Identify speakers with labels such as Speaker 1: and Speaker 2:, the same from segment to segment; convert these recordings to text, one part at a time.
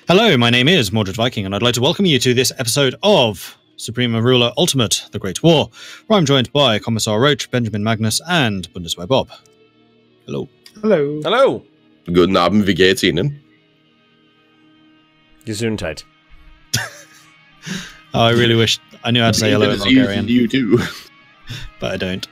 Speaker 1: Hello, my name is Mordred Viking, and I'd like to welcome you to this episode of Supreme Ruler Ultimate, The Great War, where I'm joined by Commissar Roach, Benjamin Magnus, and Bundeswehr Bob. Hello.
Speaker 2: Hello.
Speaker 3: Hello.
Speaker 4: Guten Abend, wie geht's Ihnen?
Speaker 3: Gesundheit.
Speaker 1: Oh, I really wish I knew how to say hello in Bulgarian.
Speaker 4: You too.
Speaker 1: But I don't.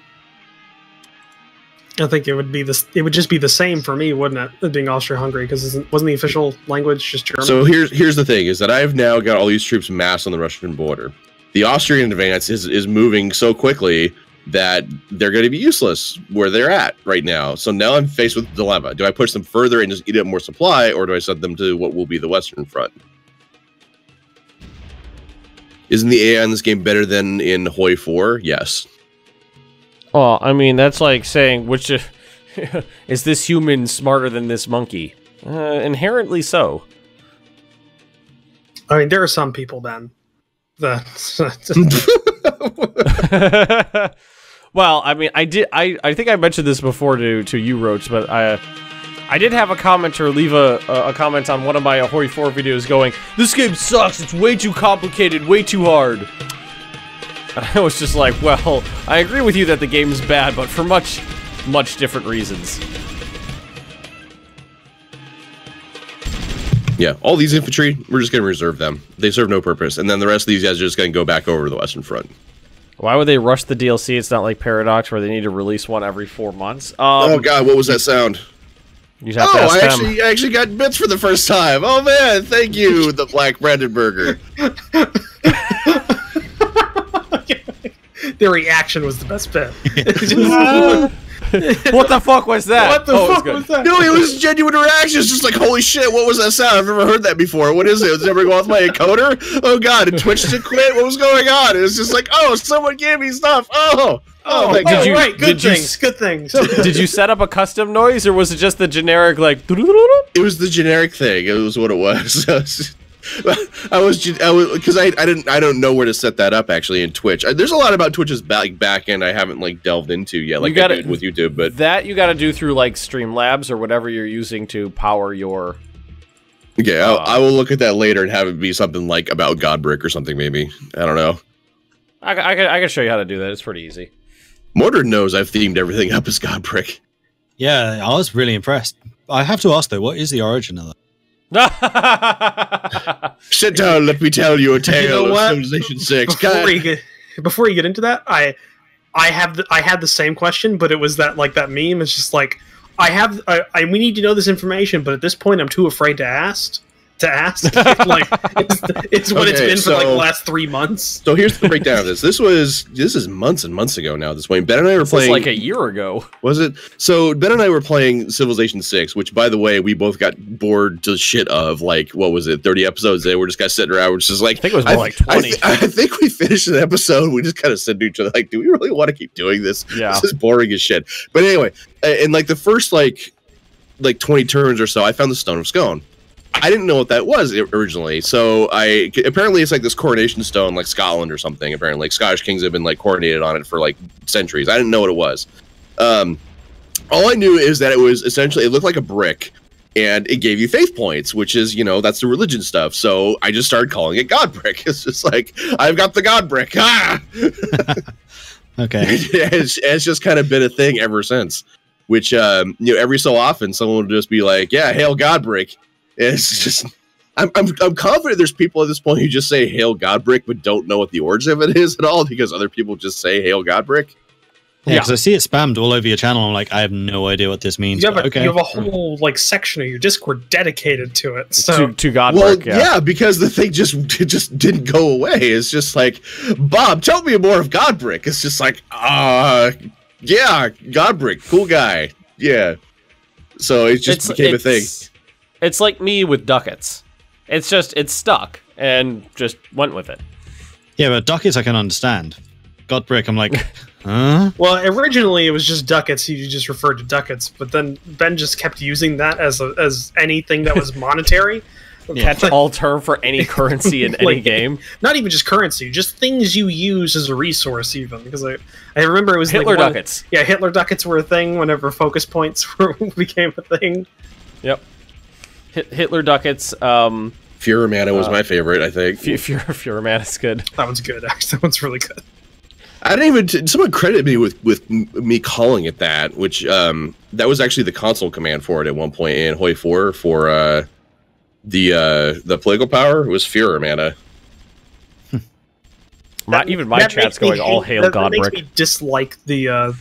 Speaker 2: I think it would just be the same for me, wouldn't it? Being Austria-Hungary, because wasn't the official language just German?
Speaker 4: So here's the thing: is that I've now got all these troops massed on the Russian border. The Austrian advance is moving so quickly that they're going to be useless where they're at right now. So now I'm faced with a dilemma: do I push them further and just eat up more supply, or do I send them to what will be the Western Front? Isn't the AI in this game better than in Hoi 4? Yes.
Speaker 3: Well, I mean, that's like saying, which is this human smarter than this monkey? Inherently so.
Speaker 2: I mean, there are some people then that.
Speaker 3: Well, I mean, I think I mentioned this before to you, Roach, but I did have a commenter leave a comment on one of my Hoi 4 videos going, "This game sucks. It's way too complicated, way too hard." I was just like, well, I agree with you that the game's bad, but for much, much different reasons.
Speaker 4: Yeah, all these infantry, we're just going to reserve them. They serve no purpose. And then the rest of these guys are just going to go back over to the Western Front.
Speaker 3: Why would they rush the DLC? It's not like Paradox where they need to release one every 4 months.
Speaker 4: Oh god, what was that sound?
Speaker 3: You have to ask them.
Speaker 4: I actually got bits for the first time. Oh man, thank you, the Black Brandenburger.
Speaker 2: Their reaction was the best bit.
Speaker 3: What the fuck was that?
Speaker 2: What the fuck was that?
Speaker 4: No, it was genuine reactions, just like, holy shit, what was that sound? I've never heard that before. What is it? Was it ever going off my encoder? Oh god, and Twitch to quit? What was going on? It was just like, oh, someone gave me stuff. Oh, thank
Speaker 3: did
Speaker 4: you.
Speaker 3: you-
Speaker 2: Right, good
Speaker 3: did you
Speaker 2: things, good things.
Speaker 3: Did you set up a custom noise, or was it just the generic, like...
Speaker 4: It was the generic thing. It was what it was. Because I don't know where to set that up actually in Twitch. There's a lot about Twitch's back end I haven't like delved into yet, like I did with YouTube. But
Speaker 3: that you got to do through like Streamlabs or whatever you're using to power your.
Speaker 4: Okay, I will look at that later and have it be something like about Godbrick or something. Maybe I don't know.
Speaker 3: I can show you how to do that. It's pretty easy.
Speaker 4: Mordred knows I've themed everything up as Godbrick.
Speaker 1: Yeah, I was really impressed. I have to ask though, what is the origin of that?
Speaker 4: Sit down, let me tell you a tale
Speaker 2: You know
Speaker 4: of
Speaker 2: what?
Speaker 4: Civilization 6.
Speaker 2: Before you get into that, I had the same question, but it was that meme. It's just like we need to know this information, but at this point, I'm too afraid to ask. Like it's what it's been for like the last 3 months.
Speaker 4: So here's the breakdown of this. This is months and months ago now. This point, Ben and I were playing
Speaker 3: like a year ago.
Speaker 4: Was it? So Ben and I were playing Civilization 6, which by the way, we both got bored to shit of. Like, what was it? 30 episodes in. We're just kind of sitting around. We're just like,
Speaker 3: I think it was more like 20.
Speaker 4: I think we finished an episode. We just kind of said to each other, like, do we really want to keep doing this?
Speaker 3: Yeah.
Speaker 4: This is boring as shit. But anyway, in like the first like 20 turns or so, I found the Stone of Scone. I didn't know what that was originally, so apparently it's like this coronation stone, like Scotland or something. Apparently, like Scottish kings have been like coronated on it for like centuries. I didn't know what it was. All I knew is that it was essentially, it looked like a brick, and it gave you faith points, which is, that's the religion stuff. So I just started calling it God Brick. It's just like, I've got the God Brick. Ah!
Speaker 1: Okay.
Speaker 4: it's just kind of been a thing ever since. Which every so often someone will just be like, "Yeah, hail God Brick." It's just, I'm confident there's people at this point who just say "Hail Godbrick" but don't know what the origin of it is at all, because other people just say "Hail Godbrick."
Speaker 1: Yeah, because I see it spammed all over your channel. I'm like, I have no idea what this means.
Speaker 2: You have a whole section of your Discord dedicated to it. So
Speaker 3: to Godbrick.
Speaker 4: Well, yeah, because the thing just didn't go away. It's just like, Bob, tell me more of Godbrick. It's just like, yeah, Godbrick, cool guy, yeah. So it just became a thing.
Speaker 3: It's like me with ducats. It's stuck and just went with it.
Speaker 1: Yeah, but ducats I can understand. Godbrick, I'm like, huh?
Speaker 2: Well, originally it was just ducats. You just referred to ducats, but then Ben just kept using that as anything that was monetary.
Speaker 3: Catch-all term for any currency in any game.
Speaker 2: Not even just currency, just things you use as a resource. Even because I remember it was
Speaker 3: Hitler ducats.
Speaker 2: Yeah, Hitler ducats were a thing whenever focus points became a thing.
Speaker 3: Yep. Hitler ducats.
Speaker 4: Fuhrer was my favorite, I think.
Speaker 3: Fuhrer is good.
Speaker 2: That one's good, actually. That one's really good.
Speaker 4: I didn't even... Someone credited me with me calling it that, which that was actually the console command for it at one point in Hoi 4 for the political power. It was Fuhrer mana.
Speaker 3: Even my chat's going all hail Godbrick. That makes me
Speaker 2: dislike the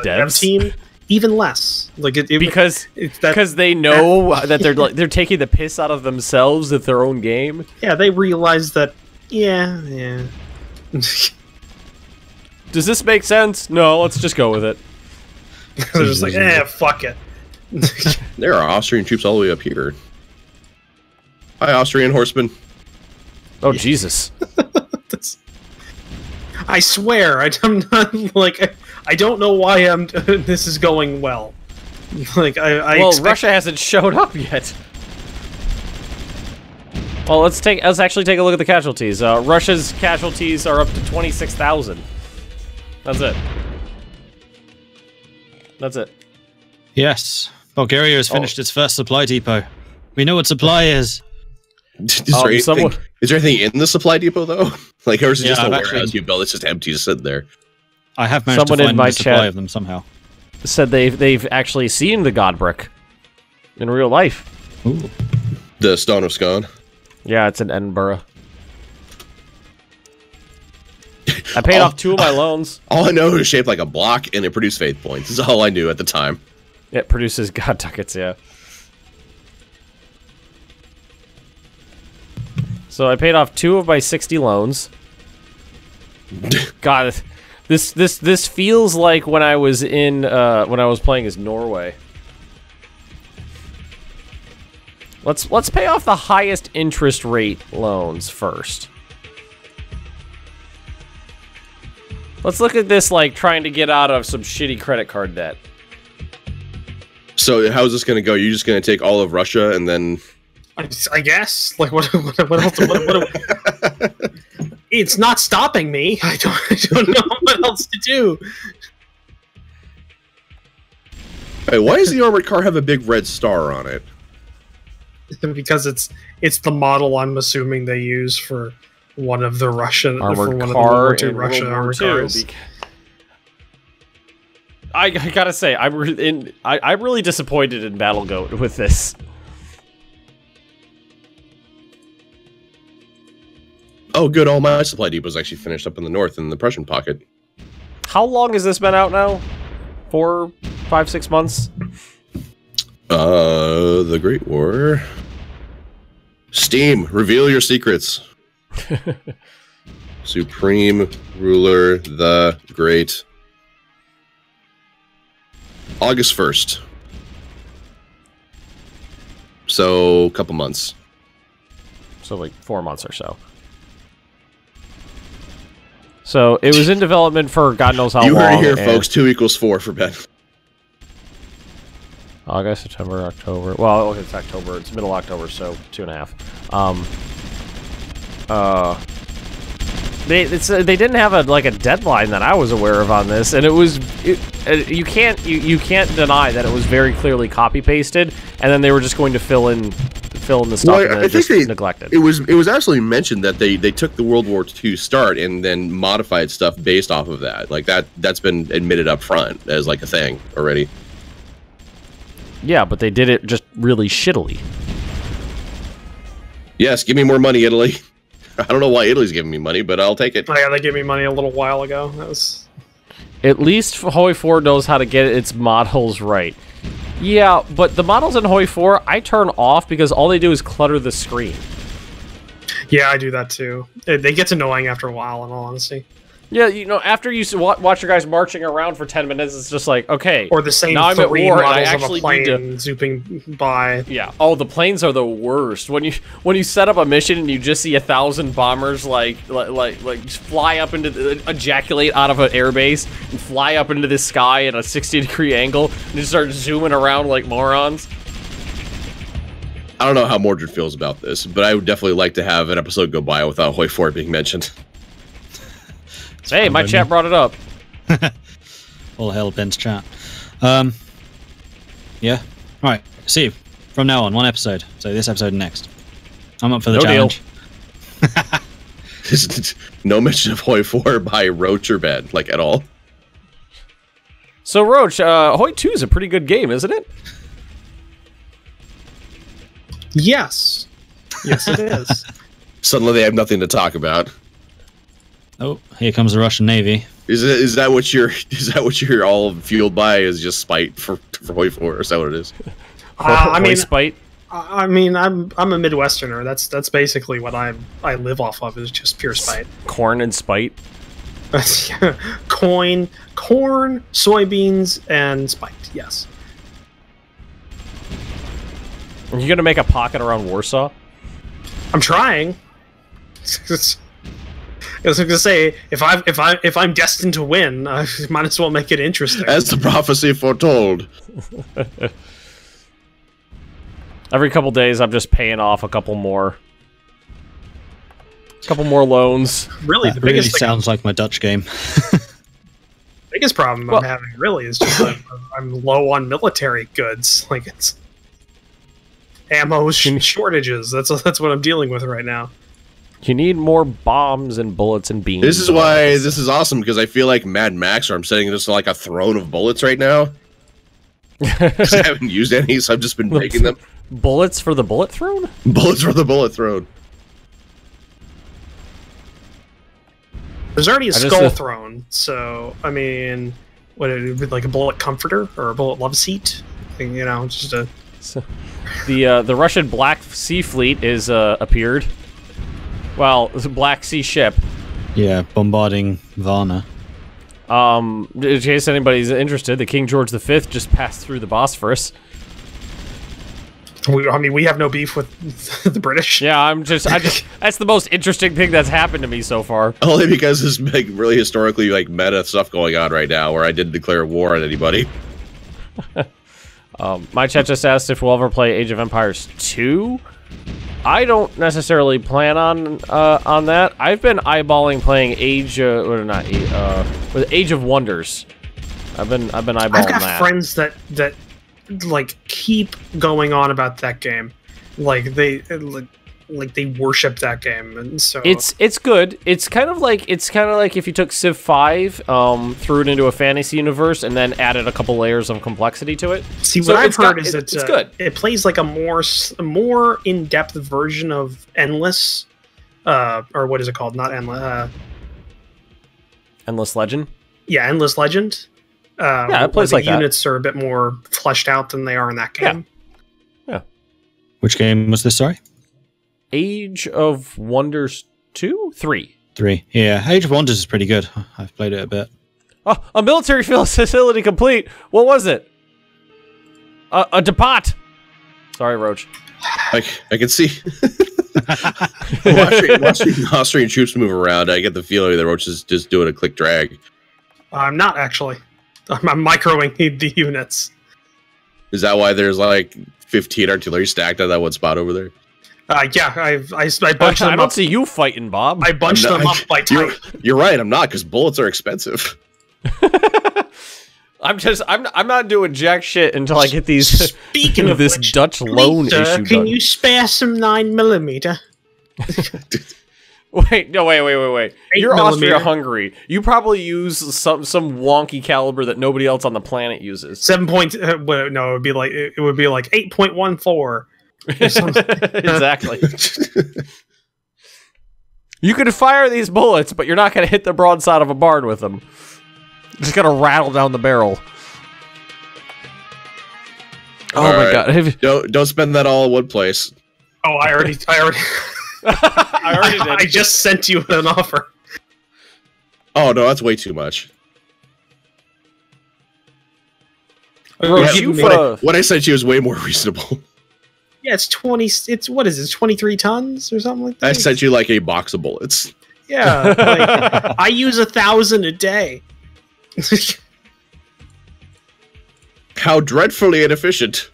Speaker 2: dev team even less. Like
Speaker 3: because they know that they're taking the piss out of themselves at their own game.
Speaker 2: Yeah, they realize that. Yeah.
Speaker 3: Does this make sense? No, let's just go with it.
Speaker 2: They're just like, fuck it.
Speaker 4: There are Austrian troops all the way up here. Hi, Austrian horsemen.
Speaker 3: Oh, Jesus.
Speaker 2: I swear, I'm not like I don't know why this is going well. Like
Speaker 3: Russia hasn't showed up yet. Well, let's actually take a look at the casualties. Russia's casualties are up to 26,000. That's it. That's it.
Speaker 1: Yes, Bulgaria has finished its first supply depot. We know what supply is.
Speaker 4: Is there anything in the supply depot though? Like, or is it just a warehouse you built? It's just empty, just sitting there.
Speaker 1: I have managed to find a supply of them somehow.
Speaker 3: Said they've actually seen the Godbrick in real life.
Speaker 1: Ooh.
Speaker 4: The Stone of Scone.
Speaker 3: Yeah, it's in Edinburgh. I paid off 2 of my loans.
Speaker 4: All I know is it's shaped like a block and it produced faith points. This is all I knew at the time.
Speaker 3: It produces God ducats, yeah. So I paid off 2 of my 60 loans. God, this feels like when I was in when I was playing as Norway. Let's pay off the highest interest rate loans first. Let's look at this like trying to get out of some shitty credit card debt.
Speaker 4: So how's this going to go? You're just going to take all of Russia and then...
Speaker 2: I guess. Like, what else? It's not stopping me. I don't know what else to do.
Speaker 4: Hey, why does the armored car have a big red star on it?
Speaker 2: Because it's the model I'm assuming they use for one of the Russian
Speaker 3: armored
Speaker 2: car
Speaker 3: of the
Speaker 2: in Russian armored cars.
Speaker 3: I gotta say, I'm really disappointed in Battle Goat with this.
Speaker 4: Oh, good. All my supply depots actually finished up in the north in the Prussian pocket.
Speaker 3: How long has this been out now? 4, 5, 6 months?
Speaker 4: The Great War. Steam, reveal your secrets. Supreme Ruler, the Great. August 1st. So, a couple months.
Speaker 3: So, like 4 months or so. So, it was in development for God knows how long.
Speaker 4: You heard it here, folks. 2 = 4 for Ben.
Speaker 3: August, September, October. Well, it's October. It's middle October, so 2.5. They didn't have a deadline that I was aware of on this, and you can't deny that it was very clearly copy pasted, and then they were just going to fill in the stuff and then just neglected.
Speaker 4: It was actually mentioned that they took the World War II start and then modified stuff based off of that. Like that's been admitted up front as like a thing already.
Speaker 3: Yeah, but they did it just really shittily.
Speaker 4: Yes, give me more money, Italy. I don't know why Italy's giving me money, but I'll take it.
Speaker 2: Oh, yeah, they gave me money a little while ago. That was...
Speaker 3: At least Hoi 4 knows how to get its models right. Yeah, but the models in Hoi 4, I turn off because all they do is clutter the screen.
Speaker 2: Yeah, I do that too. They get annoying after a while, in all honesty.
Speaker 3: Yeah, you know, after you watch your guys marching around for 10 minutes, it's just like, okay.
Speaker 2: Or the same
Speaker 3: now I'm at war, and I actually
Speaker 2: need to zooming by.
Speaker 3: Yeah. Oh, the planes are the worst. When you set up a mission and you just see 1,000 bombers like fly up into ejaculate out of an airbase and fly up into the sky at a 60-degree angle and just start zooming around like morons.
Speaker 4: I don't know how Mordred feels about this, but I would definitely like to have an episode go by without Hoi 4 being mentioned.
Speaker 3: Hey, my chat brought it up.
Speaker 1: All hell, Ben's chat. Yeah. All right. See you from now on. 1 episode. So this episode and next. I'm up for the
Speaker 3: No deal.
Speaker 1: challenge.
Speaker 4: No mention of Hoi 4 by Roach or Ben, like, at all.
Speaker 3: So, Roach, Hoi 2 is a pretty good game, isn't it?
Speaker 2: Yes. Yes, it is.
Speaker 4: Suddenly they have nothing to talk about.
Speaker 1: Oh, here comes the Russian Navy.
Speaker 4: Is that what you're all fueled by? Is just spite for Hoi 4? Is that what it is?
Speaker 2: I mean,
Speaker 3: spite.
Speaker 2: I mean, I'm a Midwesterner. That's basically what I live off of, is just pure spite.
Speaker 3: Corn and spite.
Speaker 2: corn, soybeans, and spite. Yes.
Speaker 3: Are you gonna make a pocket around Warsaw?
Speaker 2: I'm trying. I was gonna say, if I'm destined to win, I might as well make it interesting.
Speaker 4: As the prophecy foretold.
Speaker 3: Every couple days, I'm just paying off a couple more loans.
Speaker 2: Really,
Speaker 1: That
Speaker 2: the
Speaker 1: really
Speaker 2: biggest thing,
Speaker 1: sounds like my Dutch game.
Speaker 2: biggest problem I'm having really is just I'm low on military goods. Like, it's ammo shortages. That's what I'm dealing with right now.
Speaker 3: You need more bombs and bullets and beams.
Speaker 4: This is why this is awesome, because I feel like Mad Max, or I'm sitting just like a throne of bullets right now. Because I haven't used any, so I've just been making them.
Speaker 3: Bullets for the bullet throne?
Speaker 4: Bullets for the bullet throne.
Speaker 2: There's already a
Speaker 3: just,
Speaker 2: skull throne, so I mean, what it would be, like a bullet comforter or a bullet love seat? You know, just a.
Speaker 3: So, the Russian Black Sea Fleet is appeared. Well, it's a Black Sea ship.
Speaker 1: Yeah, bombarding Varna.
Speaker 3: In case anybody's interested, the King George V just passed through the Bosphorus.
Speaker 2: I mean, we have no beef with the British.
Speaker 3: Yeah, I just that's the most interesting thing that's happened to me so far.
Speaker 4: Only because there's like really historically like meta stuff going on right now, where I didn't declare war on anybody.
Speaker 3: My chat just asked if we'll ever play Age of Empires 2. I don't necessarily plan on that. I've been eyeballing playing Age of Wonders. I've been eyeballing that.
Speaker 2: I've got friends that like keep going on about that game, like they worship that game, and so
Speaker 3: it's good. It's kind of like if you took Civ 5, threw it into a fantasy universe, and then added a couple layers of complexity to it.
Speaker 2: See, what I've heard is
Speaker 3: it's good.
Speaker 2: It plays like a more in-depth version of Endless, or what is it called? Not Endless.
Speaker 3: Endless Legend.
Speaker 2: Yeah, Endless Legend.
Speaker 3: Yeah, it plays like that.
Speaker 2: The units are a bit more fleshed out than they are in that game.
Speaker 3: Yeah.
Speaker 1: Which game was this, sorry?
Speaker 3: Age of Wonders 2? 3.
Speaker 1: 3. Yeah, Age of Wonders is pretty good. I've played it a bit.
Speaker 3: Oh, a military facility complete. What was it? A depot. Sorry, Roach.
Speaker 4: I can see. watching Austrian troops move around, I get the feeling that Roach is just doing a click drag.
Speaker 2: I'm not actually. I'm microing the units.
Speaker 4: Is that why there's like 15 artillery stacked on that one spot over there?
Speaker 2: Yeah, I bunched them up.
Speaker 3: I don't see you fighting, Bob.
Speaker 2: I bunched them up by type.
Speaker 4: You're right. I'm not, because bullets are expensive.
Speaker 3: I'm not doing jack shit until I get these.
Speaker 2: Speaking of
Speaker 3: this
Speaker 2: which,
Speaker 3: Dutch loan
Speaker 2: sir,
Speaker 3: issue
Speaker 2: can
Speaker 3: done.
Speaker 2: you spare some 9mm?
Speaker 3: Wait. You're
Speaker 2: 8mm.
Speaker 3: Austria-Hungary. You probably use some wonky caliber that nobody else on the planet uses.
Speaker 2: 7 point. No, it would be like 8.14.
Speaker 3: Exactly. You could fire these bullets, but you're not going to hit the broadside of a barn with them. You're just going to rattle down the barrel. Oh
Speaker 4: All
Speaker 3: my
Speaker 4: right.
Speaker 3: god!
Speaker 4: Don't spend that all in one place.
Speaker 2: Oh, I already
Speaker 3: I
Speaker 2: I just sent you an offer.
Speaker 4: Oh no, that's way too much. What I sent you is way more reasonable.
Speaker 2: Yeah, it's 20. It's what is it? 23 tons or something like that.
Speaker 4: I sent you like a box of bullets.
Speaker 2: Yeah, like, I use 1,000 a day.
Speaker 4: How dreadfully inefficient.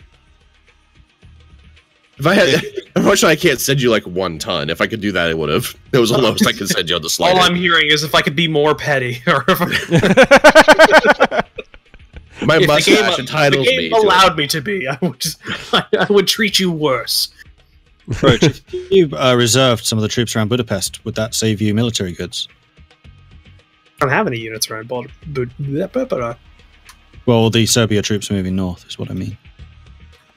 Speaker 4: If I had, unfortunately, I can't send you like 1 ton. If I could do that, I would have. That was the lowest I could send you on the slider.
Speaker 2: All I'm hearing is if I could be more petty, or if
Speaker 4: my
Speaker 2: if
Speaker 4: mustache entitles
Speaker 2: the game
Speaker 4: me.
Speaker 2: allowed me to be, I would treat you worse.
Speaker 1: Roach, if you reserved some of the troops around Budapest, would that save you military goods?
Speaker 2: I don't have any units around
Speaker 1: Well, the Serbia troops moving north is what I mean.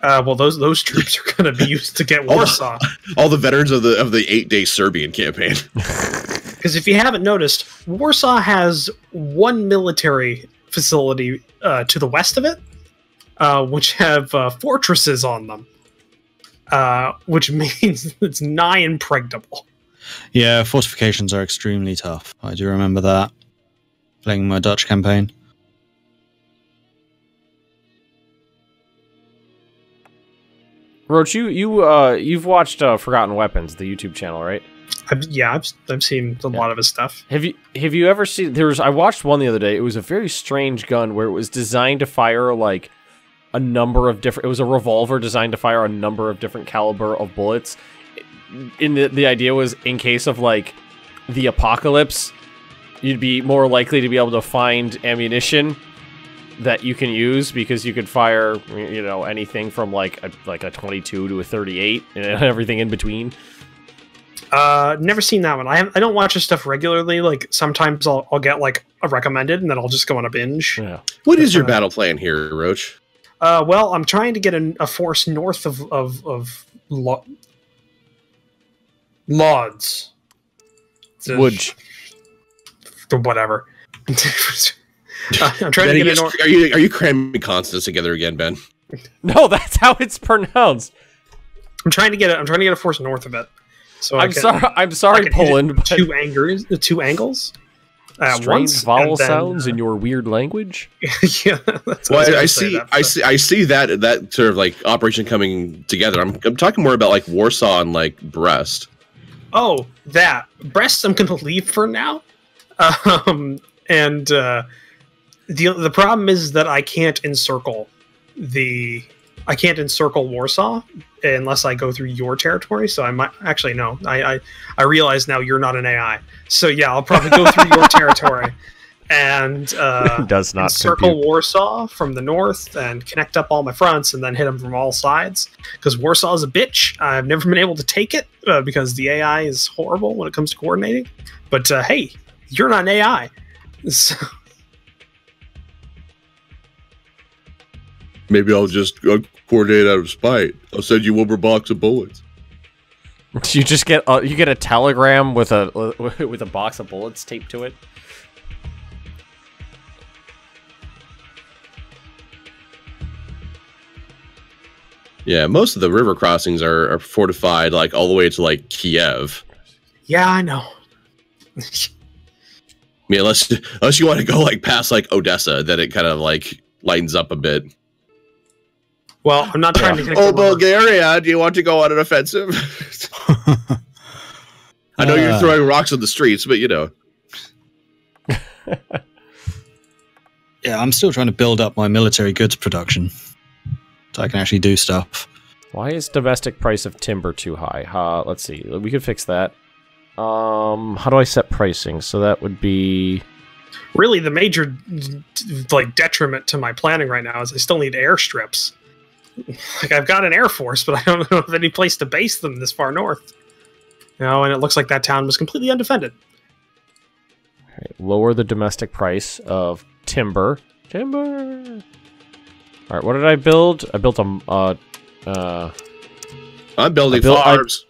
Speaker 2: well, those troops are going to be used to get Warsaw.
Speaker 4: All the veterans of the 8-day Serbian campaign.
Speaker 2: Because if you haven't noticed, Warsaw has one military facility to the west of it, which have fortresses on them, which means it's nigh impregnable.
Speaker 1: Yeah, fortifications are extremely tough. I do remember that, playing my Dutch campaign.
Speaker 3: Roach, you've watched Forgotten Weapons, the YouTube channel, right?
Speaker 2: I've seen a lot of his stuff.
Speaker 3: Have you ever seen? I watched one the other day. It was a very strange gun where it was designed to fire like a number of different. It was a revolver designed to fire a number of different caliber of bullets. The idea was in case of like the apocalypse, you'd be more likely to be able to find ammunition that you can use because you could fire, you know, anything from like a 22 to a 38 and everything in between.
Speaker 2: Never seen that one. I don't watch his stuff regularly. Like sometimes I'll get like a recommended and then I'll just go on a binge.
Speaker 3: Yeah.
Speaker 4: What is your battle plan here, Roach?
Speaker 2: Well, I'm trying to get a force north of Lodz.
Speaker 3: Woods.
Speaker 2: Whatever. I'm trying to get north.
Speaker 4: Are you cramming consonants together again, Ben?
Speaker 3: No, that's how it's pronounced.
Speaker 2: I'm trying to get a force north of it. So
Speaker 3: I'm sorry, Poland. But
Speaker 2: two angles.
Speaker 3: Strange vowel sounds in your weird language.
Speaker 2: Yeah, that's what
Speaker 4: I see that sort of like operation coming together. I'm talking more about like Warsaw and like Brest.
Speaker 2: Oh, that Brest. I'm going to leave for now. The problem is that I can't encircle Warsaw unless I go through your territory. So I might actually no. I realize now you're not an AI. So yeah, I'll probably go through your territory and
Speaker 3: does not
Speaker 2: encircle
Speaker 3: compute.
Speaker 2: Warsaw from the north and connect up all my fronts and then hit them from all sides. Because Warsaw is a bitch. I've never been able to take it because the AI is horrible when it comes to coordinating. But hey, you're not an AI. So,
Speaker 4: Maybe I'll just coordinate out of spite. I'll send you over a box of bullets.
Speaker 3: You just get a telegram with a box of bullets taped to it.
Speaker 4: Yeah, most of the river crossings are fortified, like all the way to like Kiev.
Speaker 2: yeah, I know.
Speaker 4: I mean, unless you want to go like past like Odessa, then it kind of like lightens up a bit.
Speaker 2: Well, I'm not trying to connect.
Speaker 4: Oh, Bulgaria, do you want to go on an offensive? I know you're throwing rocks on the streets, but you know.
Speaker 1: Yeah, I'm still trying to build up my military goods production so I can actually do stuff.
Speaker 3: Why is domestic price of timber too high? Let's see. We could fix that. How do I set pricing? So that would be...
Speaker 2: Really, the major like detriment to my planning right now is I still need airstrips. Like I've got an air force, but I don't know of any place to base them this far north. You know, and it looks like that town was completely undefended.
Speaker 3: Okay, lower the domestic price of timber. Timber. All right, what did I build? I built a.
Speaker 4: I'm building farms.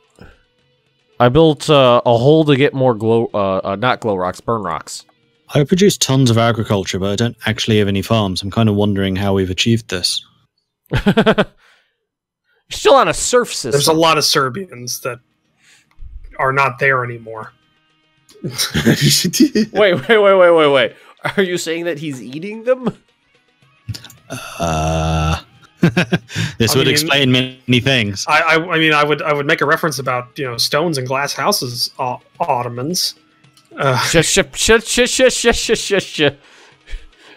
Speaker 3: I built a hole to get more not glow rocks, burn rocks.
Speaker 1: I produce tons of agriculture, but I don't actually have any farms. I'm kind of wondering how we've achieved this.
Speaker 3: You're still on a surf system.
Speaker 2: There's a lot of Serbians that are not there anymore.
Speaker 3: Wait. Are you saying that he's eating them?
Speaker 1: This would explain many things.
Speaker 2: I mean, I would make a reference about, you know, stones and glass houses, Ottomans.
Speaker 3: Shush.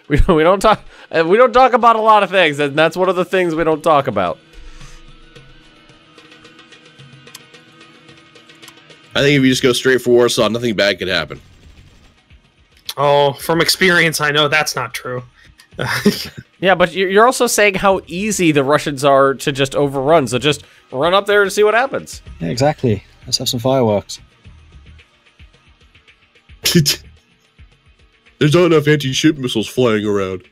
Speaker 3: We don't talk about a lot of things, and that's one of the things we don't talk about.
Speaker 4: I think if you just go straight for Warsaw, nothing bad could happen.
Speaker 2: Oh, from experience, I know that's not true.
Speaker 3: Yeah, but you're also saying how easy the Russians are to just overrun. So just run up there and see what happens.
Speaker 1: Yeah, exactly. Let's have some fireworks.
Speaker 4: There's not enough anti-ship missiles flying around.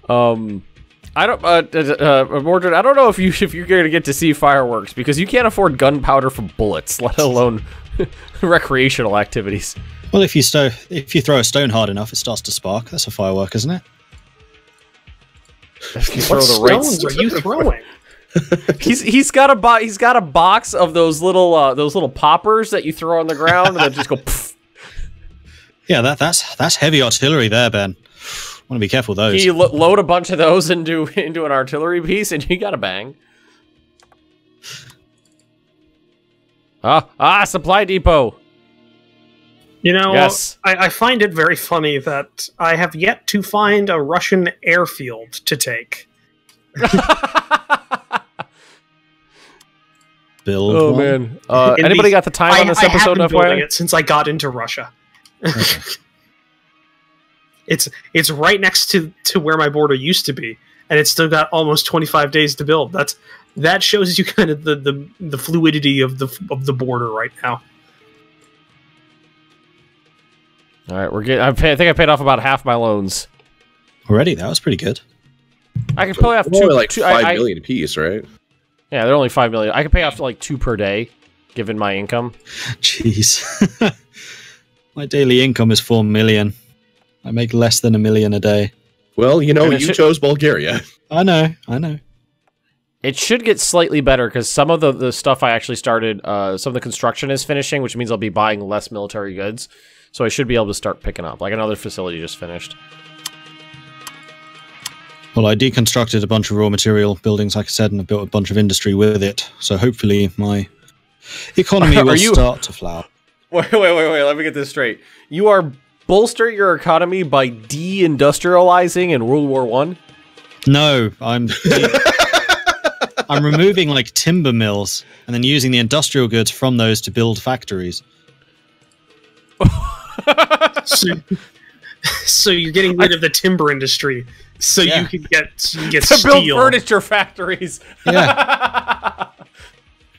Speaker 3: I don't, Mordred, I don't know if you're going to get to see fireworks because you can't afford gunpowder for bullets, let alone recreational activities.
Speaker 1: Well, if you throw a stone hard enough, it starts to spark. That's a firework, isn't it?
Speaker 3: If you
Speaker 2: What stones are you throwing?
Speaker 3: He's got a box of those little poppers that you throw on the ground and then just go. Pff.
Speaker 1: Yeah, that's heavy artillery there, Ben. Want to be careful with those.
Speaker 3: You load a bunch of those into an artillery piece, and you got a bang. Supply depot.
Speaker 2: You know,
Speaker 3: yes.
Speaker 2: I find it very funny that I have yet to find a Russian airfield to take.
Speaker 1: Build
Speaker 3: Oh
Speaker 1: one.
Speaker 3: man! Anybody got the time on this episode?
Speaker 2: I have been building
Speaker 3: FYI?
Speaker 2: it since I got into Russia.
Speaker 1: Okay.
Speaker 2: It's right next to where my border used to be, and it's still got almost 25 days to build. That shows you kind of the fluidity of the border right now.
Speaker 3: All right, we're getting. I think I paid off about half my loans.
Speaker 1: Already, that was pretty good.
Speaker 3: I can pay off
Speaker 4: More like
Speaker 3: two.
Speaker 4: 5 million apiece, right?
Speaker 3: Yeah, they're only 5 million. I can pay off like 2 per day, given my income.
Speaker 1: Jeez. My daily income is 4 million. I make less than $1 million a day.
Speaker 4: Well, you know,
Speaker 3: And it
Speaker 4: you
Speaker 3: should-
Speaker 4: chose Bulgaria.
Speaker 1: I know.
Speaker 3: It should get slightly better because some of the stuff I actually started, some of the construction is finishing, which means I'll be buying less military goods. So I should be able to start picking up. Like another facility just finished.
Speaker 1: Well, I deconstructed a bunch of raw material buildings, like I said, and I built a bunch of industry with it. So hopefully my economy will start to flower.
Speaker 3: Wait. Let me get this straight. You are bolstering your economy by deindustrializing in World War I?
Speaker 1: No, I'm removing like timber mills and then using the industrial goods from those to build factories.
Speaker 2: So you're getting rid of the timber industry, so
Speaker 1: Yeah.
Speaker 2: you can get
Speaker 3: To
Speaker 2: steel.
Speaker 3: build furniture factories.
Speaker 1: Yeah.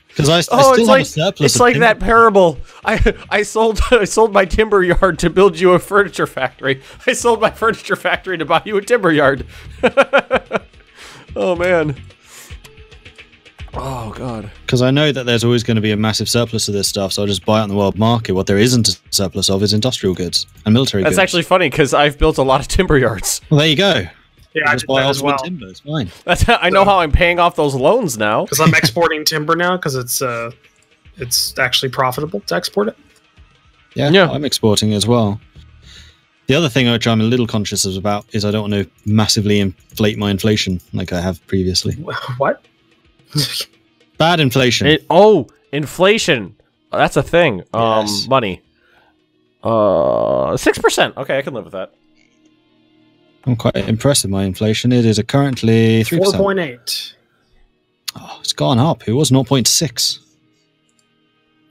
Speaker 1: Because I still
Speaker 3: Oh,
Speaker 1: have
Speaker 3: it's
Speaker 1: a
Speaker 3: like
Speaker 1: surplus.
Speaker 3: it's
Speaker 1: of
Speaker 3: like
Speaker 1: timber.
Speaker 3: that parable. I sold my timber yard to build you a furniture factory. I sold my furniture factory to buy you a timber yard. Oh man. Oh god.
Speaker 1: Because I know that there's always going to be a massive surplus of this stuff, so I'll just buy it on the world market. What there isn't a surplus of is industrial goods and military goods.
Speaker 3: That's actually funny because I've built a lot of timber yards.
Speaker 1: Well, there you go.
Speaker 2: Yeah, I
Speaker 1: Just
Speaker 2: did
Speaker 1: buy
Speaker 2: that as
Speaker 1: Oswald
Speaker 2: well.
Speaker 1: timber. It's fine.
Speaker 3: I know how I'm paying off those loans now.
Speaker 2: Because I'm exporting timber now because it's actually profitable to export it.
Speaker 3: Yeah.
Speaker 1: I'm exporting as well. The other thing which I'm a little conscious about is I don't want to massively inflate my inflation like I have previously.
Speaker 2: What?
Speaker 1: Bad inflation.
Speaker 3: Inflation. That's a thing.
Speaker 1: Yes.
Speaker 3: Money. 6%. Okay, I can live with that.
Speaker 1: I'm quite impressed with my inflation. It is currently 3%.
Speaker 2: 4.8.
Speaker 1: Oh, it's gone up. It was 0.6.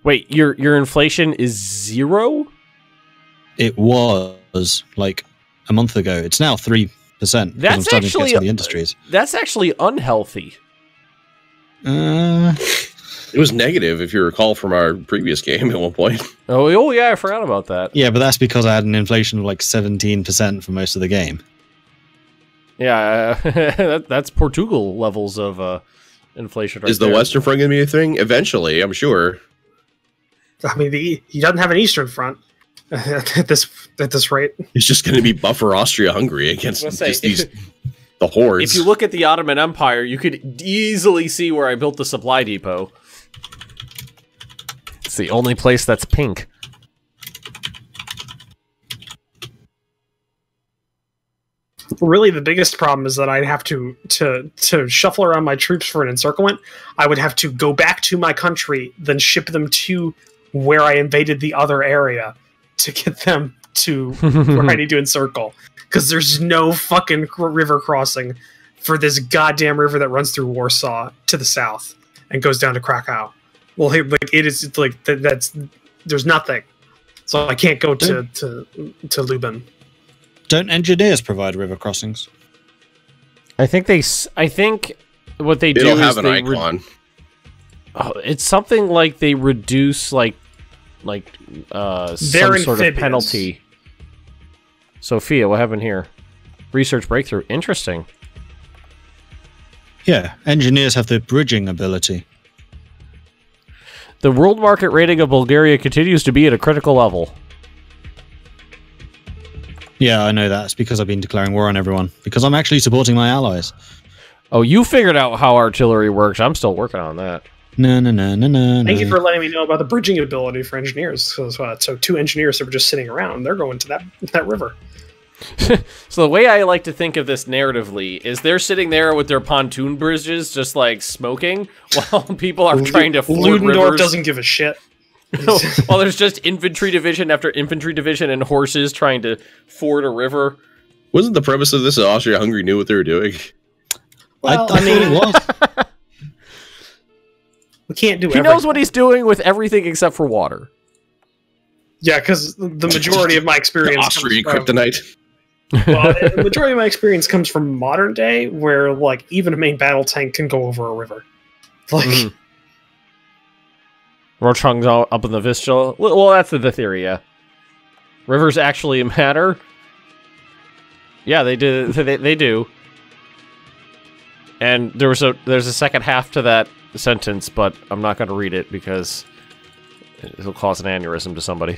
Speaker 3: Wait, your inflation is 0?
Speaker 1: It was like a month ago. It's now 3%. because I'm
Speaker 3: That's
Speaker 1: starting to
Speaker 3: actually
Speaker 1: get some of the industries.
Speaker 3: That's actually unhealthy.
Speaker 4: It was negative, if you recall, from our previous game at one point.
Speaker 3: Oh yeah, I forgot about that.
Speaker 1: Yeah, but that's because I had an inflation of like 17% for most of the game.
Speaker 3: Yeah, that's Portugal levels of inflation. Right
Speaker 4: Is the
Speaker 3: there.
Speaker 4: Western Front going to be a thing? Eventually, I'm sure.
Speaker 2: I mean, he doesn't have an Eastern Front at this rate.
Speaker 4: It's just going to be buffer Austria-Hungary against
Speaker 3: I was gonna
Speaker 4: just
Speaker 3: say,
Speaker 4: the hordes.
Speaker 3: If you look at the Ottoman Empire, you could easily see where I built the supply depot. It's the only place that's pink.
Speaker 2: Really, the biggest problem is that I'd have to shuffle around my troops for an encirclement. I would have to go back to my country, then ship them to where I invaded the other area to get them to where I need to encircle. Because there's no fucking river crossing for this goddamn river that runs through Warsaw to the south and goes down to Krakow. Well, hey, like it's like that's there's nothing, so I can't go to Lubin.
Speaker 1: Don't engineers provide river crossings?
Speaker 3: I think what they do
Speaker 4: don't
Speaker 3: is
Speaker 4: have an
Speaker 3: they
Speaker 4: icon.
Speaker 3: it's something like they reduce some sort of penalty. Sophia, what happened here? Research breakthrough. Interesting.
Speaker 1: Yeah, engineers have the bridging ability.
Speaker 3: The world market rating of Bulgaria continues to be at a critical level.
Speaker 1: Yeah, I know that. It's because I've been declaring war on everyone. Because I'm actually supporting my allies.
Speaker 3: Oh, you figured out how artillery works. I'm still working on that.
Speaker 1: No.
Speaker 2: Thank you for letting me know about the bridging ability for engineers. So 2 engineers that were just sitting around, they're going to that river.
Speaker 3: So the way I like to think of this narratively is they're sitting there with their pontoon bridges just like smoking while people are trying to ford
Speaker 2: Ludendorff
Speaker 3: rivers.
Speaker 2: doesn't give a shit.
Speaker 3: While there's just infantry division after infantry division and horses trying to ford a river.
Speaker 4: Wasn't the premise of this that Austria-Hungary knew what they were doing?
Speaker 2: Well,
Speaker 1: I mean, it was.
Speaker 2: We can't do
Speaker 3: He knows what he's doing with everything except for water.
Speaker 2: Yeah, because the majority of my experience
Speaker 4: Austrian
Speaker 2: comes from,
Speaker 4: kryptonite.
Speaker 2: well, the majority of my experience comes from modern day, where like even a main battle tank can go over a river. Like,
Speaker 3: Rochung's up in the Vistula. Well, that's the theory, yeah. Rivers actually matter. Yeah, they do. They do. And there's a second half to that sentence, but I'm not going to read it because it'll cause an aneurysm to somebody.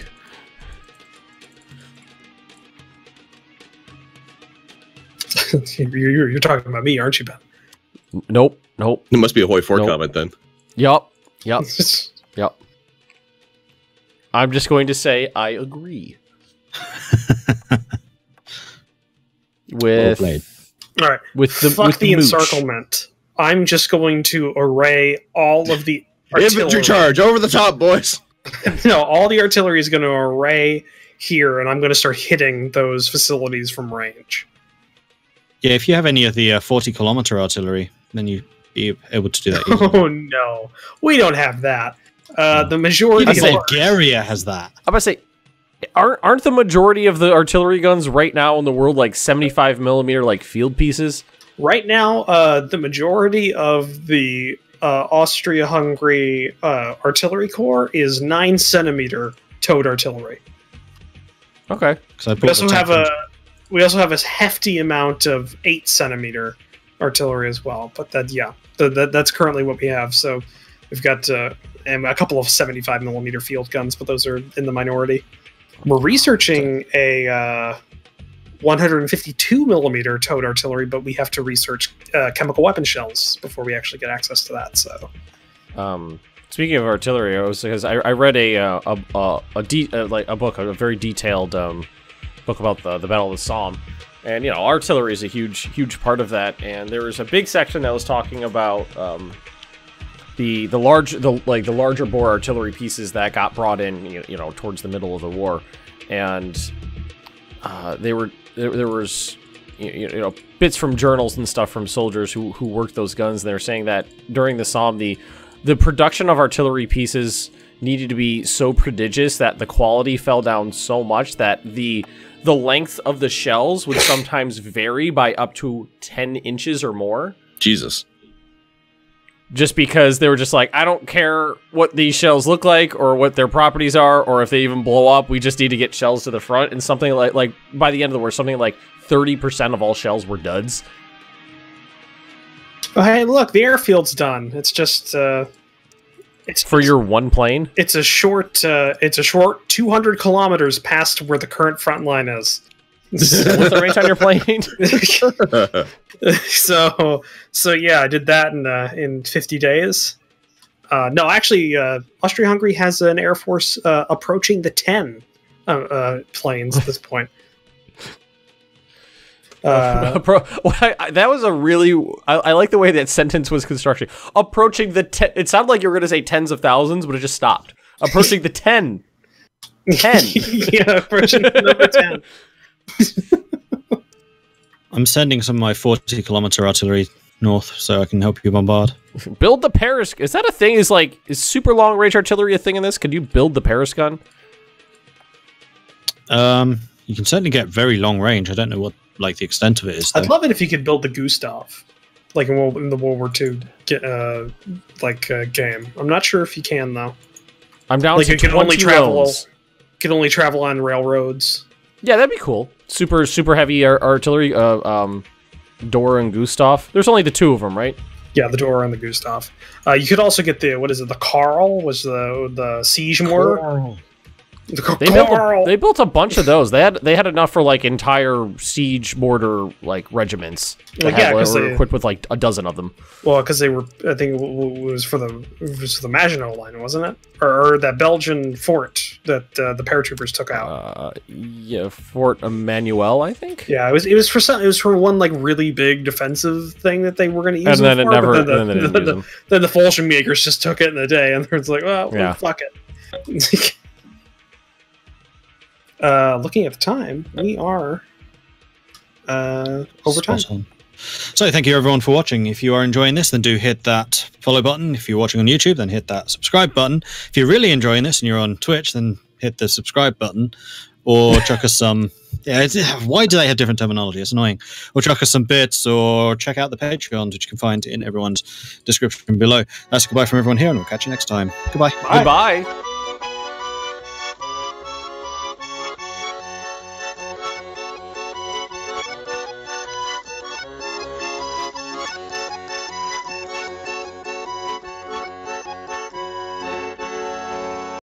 Speaker 2: you're talking about me, aren't you, Ben?
Speaker 3: Nope.
Speaker 4: It must be a Hoi 4
Speaker 3: Nope.
Speaker 4: comment then.
Speaker 3: Yup. I'm just going to say I agree.
Speaker 1: Well played.
Speaker 2: All right.
Speaker 3: Fuck
Speaker 2: the
Speaker 3: mooch.
Speaker 2: encirclement. I'm just going to array all of the artillery.
Speaker 4: Infantry charge over the top, boys.
Speaker 2: No, all the artillery is going to array here, and I'm going to start hitting those facilities from range.
Speaker 1: Yeah, if you have any of the 40-kilometer artillery, then you'd be able to do that easily.
Speaker 2: Oh no, we don't have that. The majority
Speaker 1: Even
Speaker 2: of
Speaker 1: Bulgaria has that.
Speaker 3: I'm gonna say, aren't the majority of the artillery guns right now in the world like 75 millimeter like field pieces?
Speaker 2: right now, the majority of the Austria-Hungary artillery corps is 9-centimeter towed artillery.
Speaker 3: Okay.
Speaker 2: We also have a hefty amount of 8-centimeter artillery as well. But that's currently what we have. So we've got and a couple of 75 millimeter field guns, but those are in the minority. We're researching a 152 millimeter towed artillery, but we have to research chemical weapon shells before we actually get access to that. So,
Speaker 3: speaking of artillery, because I read a book, a very detailed book about the Battle of the Somme, and artillery is a huge part of that. And there was a big section that was talking about the larger bore artillery pieces that got brought in towards the middle of the war, and there was bits from journals and stuff from soldiers who worked those guns, and they were saying that during the Somme the production of artillery pieces needed to be so prodigious that the quality fell down so much that the length of the shells would sometimes vary by up to 10 inches or more.
Speaker 4: Jesus.
Speaker 3: Just because they were just like, I don't care what these shells look like or what their properties are or if they even blow up, we just need to get shells to the front. And something like by the end of the war, something like 30% of all shells were duds.
Speaker 2: oh, hey, look, the airfield's done. It's just it's
Speaker 3: For your one plane?
Speaker 2: It's a short 200 kilometers past where the current front line is.
Speaker 3: What's the range on your plane?
Speaker 2: So yeah, I did that in 50 days. No, actually, Austria-Hungary has an air force approaching the 10 planes at this point.
Speaker 3: That was a really... I like the way that sentence was constructed. Approaching the 10... It sounded like you were going to say tens of thousands, but it just stopped. Approaching the 10. 10.
Speaker 2: Yeah, approaching the number 10.
Speaker 1: I'm sending some of my 40-kilometer artillery north so I can help you bombard.
Speaker 3: Build the Paris... Is that a thing? Is super long range artillery a thing in this? Could you build the Paris gun?
Speaker 1: You can certainly get very long range. I don't know what like the extent of it is. Though.
Speaker 2: I'd love it if you could build the Gustav, like in the World War II game. I'm not sure if you can though.
Speaker 3: I'm down
Speaker 2: like
Speaker 3: to
Speaker 2: you can
Speaker 3: 20
Speaker 2: only travel.
Speaker 3: rounds.
Speaker 2: Can only travel on railroads.
Speaker 3: Yeah, that'd be cool. Super heavy artillery. Dora and Gustav. There's only the 2 of them, right?
Speaker 2: Yeah, the Dora and the Gustav. You could also get the the Carl was the siege mortar.
Speaker 3: Carl.
Speaker 2: The
Speaker 3: They built a bunch of those. They had enough for like entire siege mortar like regiments. They were equipped with like a dozen of them.
Speaker 2: Well, because they were, I think it was for the Maginot Line, wasn't it? Or that Belgian fort that the paratroopers took out.
Speaker 3: Yeah, Fort Emmanuel, I think.
Speaker 2: Yeah, it was for one like really big defensive thing that they were going to use.
Speaker 3: And then
Speaker 2: then the
Speaker 3: Fallschirmjägers
Speaker 2: just took it in a day, and it's like, well, fuck it. Looking at the time, we are over time.
Speaker 1: So thank you everyone for watching. If you are enjoying this, then do hit that follow button. If you're watching on YouTube, then hit that subscribe button. If you're really enjoying this and you're on Twitch, then hit the subscribe button. Or chuck us some... why do they have different terminology? It's annoying. Or chuck us some bits, or check out the Patreons, which you can find in everyone's description below. That's goodbye from everyone here, and we'll catch you next time. Goodbye.
Speaker 3: Bye. Goodbye.